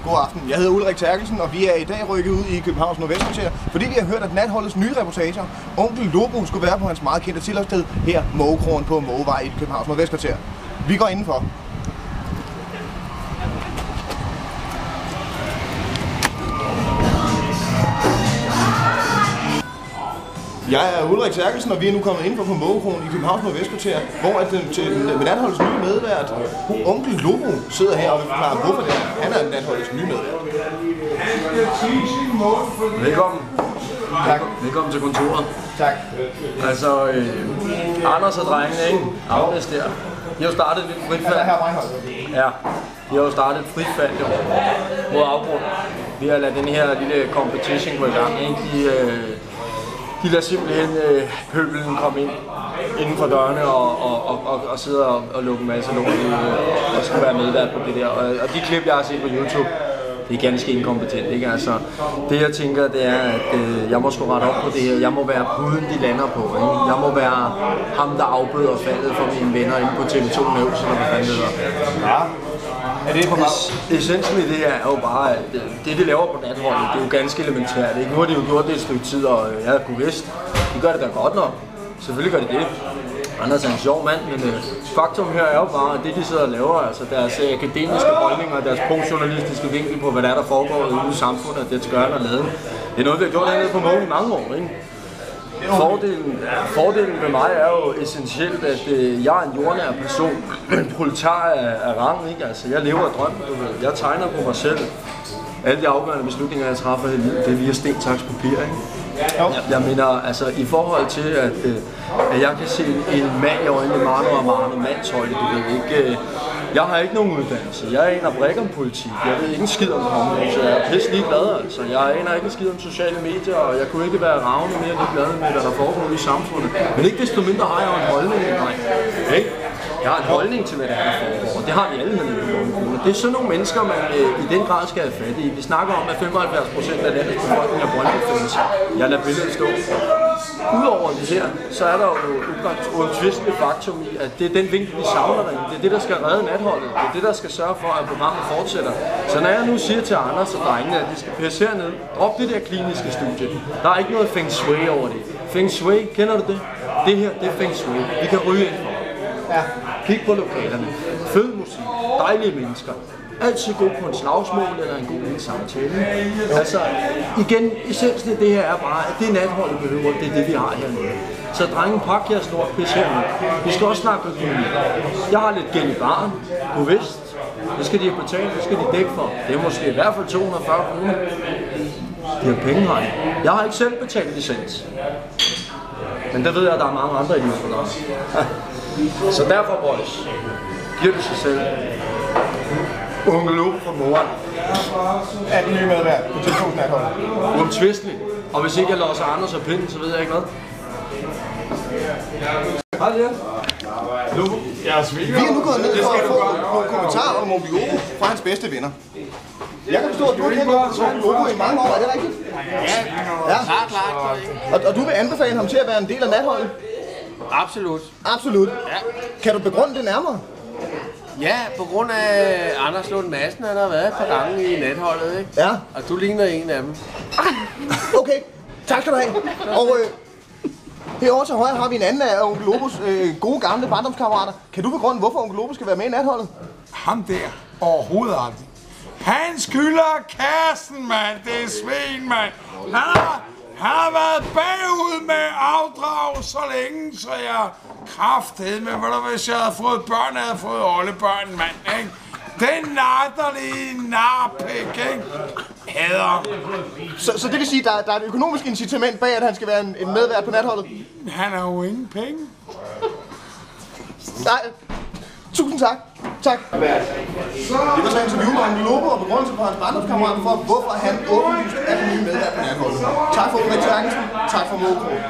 God aften. Jeg hedder Ulrik Terkelsen, og vi er i dag rykket ud i Københavns Nordvestkvarter, fordi vi har hørt, at natholdets nye reportager, Onkel Lobo, skulle være på hans meget kendte tilholdssted her, Mågekrogen på Mågevej i Københavns Nordvestkvarter. Vi går indenfor. Jeg er Ulrik Terkelsen, og vi er nu kommet indenfor på Mågekrogen i Københavns Nordvestkvarter, hvor med natholdets nye medvært, Onkel Lobo, sidder her og vil forklare, hvorfor det er. Han er natholdets nye medvært. Velkommen. Tak. Velkommen til kontoret. Tak. Altså, Anders og drengene, ikke? Agnes der. De har jo startet et frit fald. Ja, de har jo startet et frit fald mod afgrund. Vi har ladet den her lille competition gå i gang, ikke? De lader simpelthen pøbelen komme ind inden for dørene og sidde og lukke en masse lort og skal være medvært på det der. Og de klip, jeg har set på YouTube, det er ganske inkompetent, ikke? Altså, det jeg tænker, det er, at jeg må sgu rette op på det her. Jeg må være puden, de lander på, ikke? Jeg må være ham, der afbøder faldet for mine venner inde på TV2 News, eller hvad fanden det hedder. Ja. Er det essensen i det her er jo bare, at det de laver på natholdet, det er jo ganske elementært, ikke? Nu har de jo gjort det et stykke tid, og jeg kunne vidst, de gør det da godt nok. Selvfølgelig gør de det. Anders er en sjov mand, men faktum her er jo bare, at det de sidder og laver, altså deres akademiske holdninger, deres punktjournalistiske vinkel på, hvad der er, der foregår ude i samfundet, det skal gøre og lade. Det er noget, vi har gjort hernede på Måge i mange år, ikke? Fordelen ved mig er jo essentielt, at jeg er en jordnær person, en proletar af rang, ikke? Altså, jeg lever af drømmen, du ved. Jeg tegner på mig selv. Alle de afgørende beslutninger, jeg træffer i livet, det er via sten, saks, papir, ikke? Jeg mener, altså i forhold til, at jeg kan se en mand i øjnene, Mano mandshøjde, du ved ikke. Jeg har ikke nogen uddannelse. Jeg aner bræk om politik. Jeg ved ikke en skid om kongehus, så jeg er pisse ligeglad, altså. Jeg aner ikke en skid om sociale medier, og jeg kunne ikke være ravne mere ligeglad med, hvad der foregår i samfundet. Men ikke desto mindre har jeg jo en holdning, nej. Ikke? Jeg har en holdning til, hvad der er, der foregår, og det har vi alle hernede på Mågekrogen. Det er sådan nogle mennesker, man i den grad skal have fat i. Vi snakker om, at 75% af landets befolkning er Brøndby-fans. Jeg lader billedet stå. Udover det her, så er der jo uomtvisteligt faktum i, at det er den vinkel, vi savner derinde. Det er det, der skal redde natholdet. Det er det, der skal sørge for, at programmet fortsætter. Så når jeg nu siger til Anders og drengene, at de skal pisse hernede, drop det der kliniske studie. Der er ikke noget feng shui over det. Feng shui, kender du det? Det her, det er feng shui. Vi kan ryge ind for. Ja. Kig på lokalerne. Fed musik. Dejlige mennesker. Altid god på en slagsmål eller en god lille samtale. Altså, igen, essensen af det her er bare, at det natholdet behøver, det er det, vi har hernede. Så drenge, pak jeres lort, pis hernede. Vi skal også snakke økonomi. Jeg har lidt gæld i baren. Du vidst. Det skal de have betalt, det skal de dække for. Det er måske i hvert fald 240 kroner. De har penge her. Jeg har ikke selv betalt licens. Men der ved jeg, at der er mange andre idioter for os. Så derfor, boys, giver det sig selv. Onkel Lobo fra moren. Er den nye medvært på TV2 natholdet? Uomtvisteligt. Og hvis ikke jeg låser Anders og pinden, så ved jeg ikke noget. Hej det. Lobo. Vi er nu gået ned for at få nogle kommentarer om Onkel Lobo fra hans bedste venner. Jeg kan forstå, at du har kendt Onkel Lobo i mange år, er det rigtigt? Ja, klart. Og du vil anbefale ham til at være en del af natholdet? Absolut. Absolut. Ja. Kan du begrunde det nærmere? Ja, på grund af Anders Lund Madsen, han har været et par gange i natholdet, ikke? Ja. Og du ligner en af dem. Okay, tak skal du have. Og herovre til højre har vi en anden af Onkel Lobos gode gamle barndomskammerater. Kan du begrunde, hvorfor Onkel Lobo skal være med i natholdet? Ham der overhovedet aldrig. Han skylder kassen, mand. Det er svin, mand. Han har været bagud med afdrag så længe, så jeg kraftede med, hvis jeg havde fået børn, havde jeg fået oldebørn, mand, ikke? Den natterlige narpæk, ikke? Hader. Så det vil sige, at der er et økonomisk incitament bag, at han skal være en medvært på natholdet? Han har jo ingen penge. Nej. Tusind tak. Tak. Det var så interview med Onkel Lobo og begrundelse for hans barndomskammerater for, hvorfor han åbenlyst er den nye medvært på natholdet. Tak for Ulrik Terkelsen. Tak for Mågekrogen.